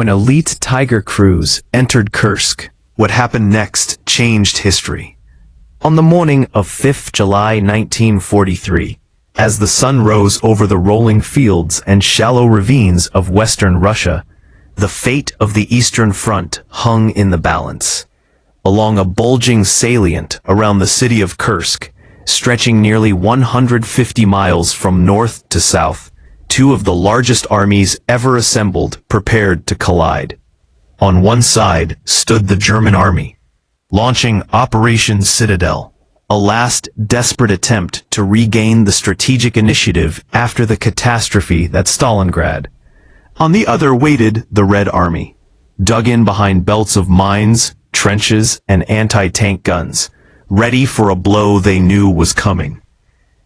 When elite Tiger crews entered Kursk, what happened next changed history. On the morning of 5th July 1943, as the sun rose over the rolling fields and shallow ravines of western Russia, the fate of the Eastern Front hung in the balance. Along a bulging salient around the city of Kursk, stretching nearly 150 miles from north to south, two of the largest armies ever assembled prepared to collide. On one side stood the German army, launching Operation Citadel, a last desperate attempt to regain the strategic initiative after the catastrophe at Stalingrad. On the other waited the Red Army, dug in behind belts of mines, trenches, and anti-tank guns, ready for a blow they knew was coming.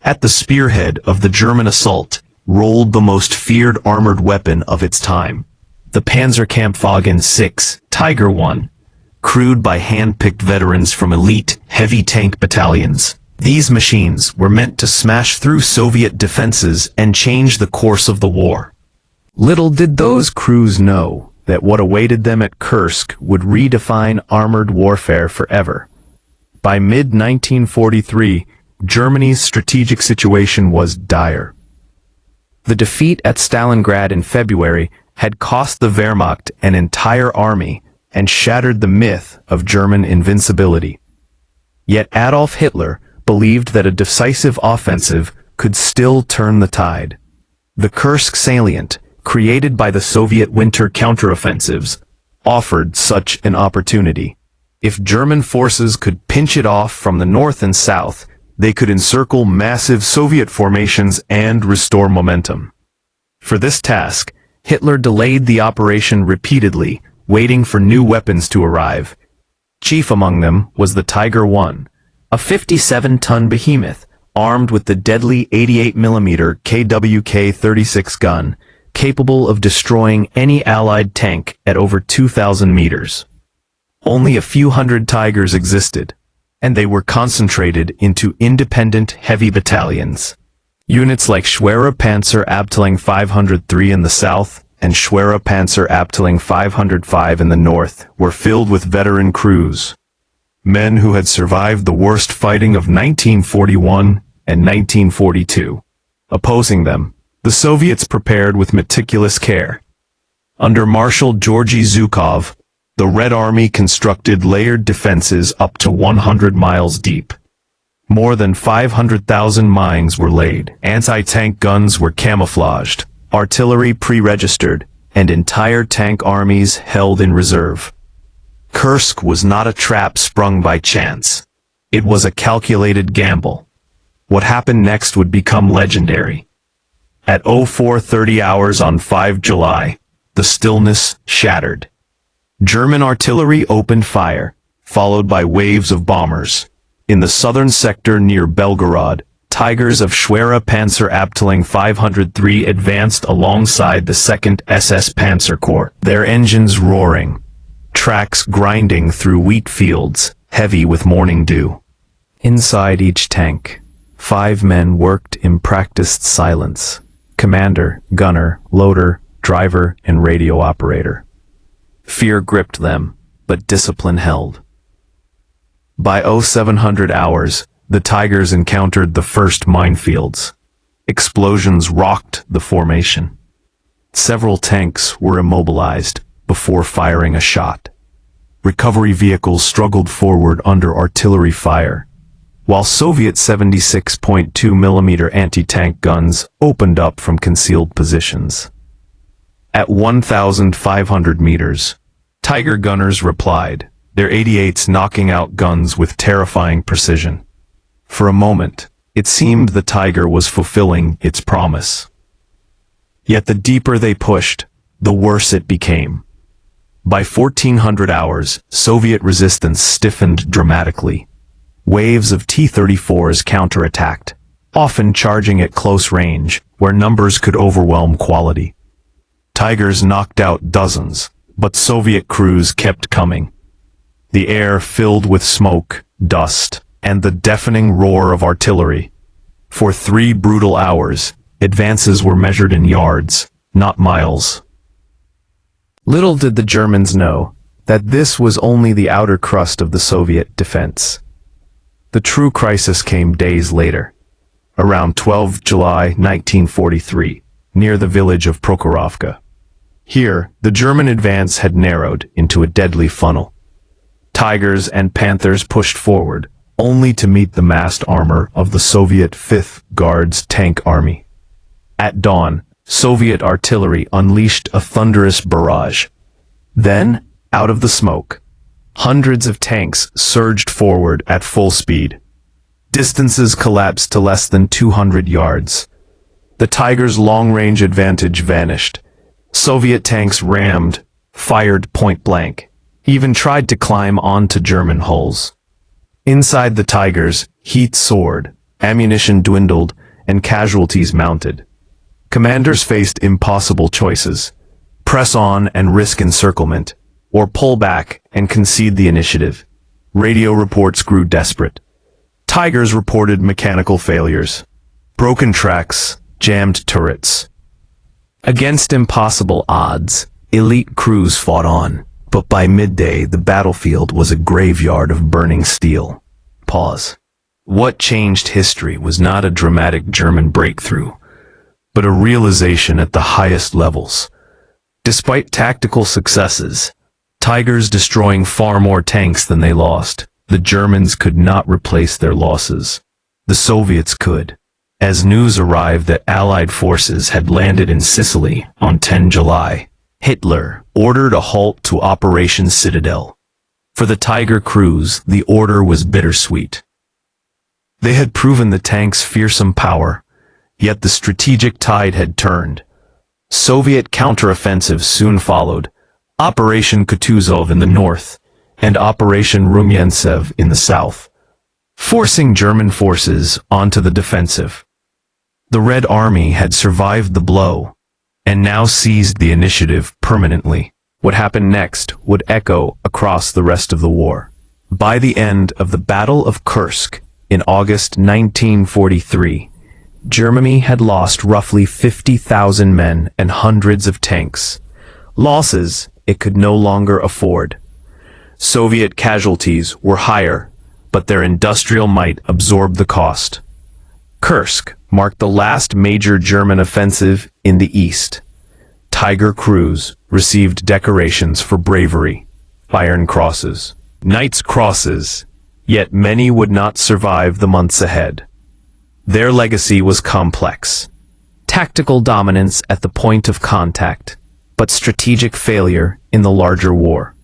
At the spearhead of the German assault rolled the most feared armored weapon of its time, the Panzer-Abteilung 6, Tiger I, crewed by hand-picked veterans from elite, heavy tank battalions. These machines were meant to smash through Soviet defenses and change the course of the war. Little did those crews know that what awaited them at Kursk would redefine armored warfare forever. By mid-1943, Germany's strategic situation was dire. The defeat at Stalingrad in February had cost the Wehrmacht an entire army and shattered the myth of German invincibility. Yet Adolf Hitler believed that a decisive offensive could still turn the tide. The Kursk salient, created by the Soviet winter counteroffensives, offered such an opportunity. If German forces could pinch it off from the north and south, they could encircle massive Soviet formations and restore momentum. For this task, Hitler delayed the operation repeatedly, waiting for new weapons to arrive. Chief among them was the Tiger I, a 57-ton behemoth, armed with the deadly 88mm KWK-36 gun, capable of destroying any Allied tank at over 2,000 meters. Only a few hundred Tigers existed, and they were concentrated into independent heavy battalions. Units like schwere Panzer-Abteilung 503 in the south and schwere Panzer-Abteilung 505 in the north were filled with veteran crews, men who had survived the worst fighting of 1941 and 1942. Opposing them, the Soviets prepared with meticulous care. Under Marshal Georgy Zhukov, the Red Army constructed layered defenses up to 100 miles deep. More than 500,000 mines were laid, anti-tank guns were camouflaged, artillery pre-registered, and entire tank armies held in reserve. Kursk was not a trap sprung by chance. It was a calculated gamble. What happened next would become legendary. At 0430 hours on 5 July, the stillness shattered. German artillery opened fire, followed by waves of bombers. In the southern sector near Belgorod, Tigers of schwere Panzer-Abteilung 503 advanced alongside the 2nd SS Panzer Corps, their engines roaring, tracks grinding through wheat fields, heavy with morning dew. Inside each tank, 5 men worked in practiced silence: commander, gunner, loader, driver, and radio operator. Fear gripped them, but discipline held. By 0700 hours, the Tigers encountered the first minefields. Explosions rocked the formation. Several tanks were immobilized before firing a shot. Recovery vehicles struggled forward under artillery fire, while Soviet 76.2mm anti-tank guns opened up from concealed positions. At 1,500 meters, Tiger gunners replied, their 88s knocking out guns with terrifying precision. For a moment, it seemed the Tiger was fulfilling its promise. Yet the deeper they pushed, the worse it became. By 1400 hours, Soviet resistance stiffened dramatically. Waves of T-34s counterattacked, often charging at close range, where numbers could overwhelm quality. Tigers knocked out dozens, but Soviet crews kept coming. The air filled with smoke, dust, and the deafening roar of artillery. For 3 brutal hours, advances were measured in yards, not miles. Little did the Germans know that this was only the outer crust of the Soviet defense. The true crisis came days later, around 12 July 1943, near the village of Prokhorovka. Here, the German advance had narrowed into a deadly funnel. Tigers and Panthers pushed forward, only to meet the massed armor of the Soviet 5th Guards Tank Army. At dawn, Soviet artillery unleashed a thunderous barrage. Then, out of the smoke, hundreds of tanks surged forward at full speed. Distances collapsed to less than 200 yards. The Tigers' long-range advantage vanished. Soviet tanks rammed, fired point-blank, even tried to climb onto German hulls. Inside the Tigers, heat soared, ammunition dwindled, and casualties mounted. Commanders faced impossible choices: press on and risk encirclement, or pull back and concede the initiative. Radio reports grew desperate. Tigers reported mechanical failures, broken tracks, jammed turrets. Against impossible odds, elite crews fought on, but by midday the battlefield was a graveyard of burning steel. Pause. What changed history was not a dramatic German breakthrough, but a realization at the highest levels. Despite tactical successes, Tigers destroying far more tanks than they lost, the Germans could not replace their losses. The Soviets could. As news arrived that Allied forces had landed in Sicily on 10 July, Hitler ordered a halt to Operation Citadel. For the Tiger crews, the order was bittersweet. They had proven the tanks' fearsome power, yet the strategic tide had turned. Soviet counteroffensives soon followed, Operation Kutuzov in the north, and Operation Rumyantsev in the south, forcing German forces onto the defensive. The Red Army had survived the blow, and now seized the initiative permanently. What happened next would echo across the rest of the war. By the end of the Battle of Kursk in August 1943, Germany had lost roughly 50,000 men and hundreds of tanks. Losses it could no longer afford. Soviet casualties were higher, but their industrial might absorbed the cost. Kursk marked the last major German offensive in the east. Tiger crews received decorations for bravery, Iron Crosses, Knight's Crosses, yet many would not survive the months ahead. Their legacy was complex. Tactical dominance at the point of contact, but strategic failure in the larger war.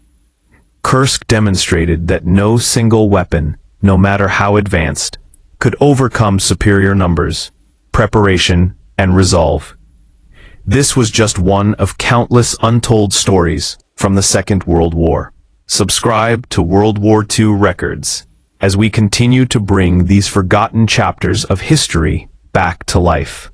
Kursk demonstrated that no single weapon, no matter how advanced, could overcome superior numbers, preparation, and resolve. This was just one of countless untold stories from the Second World War. Subscribe to World War II Records as we continue to bring these forgotten chapters of history back to life.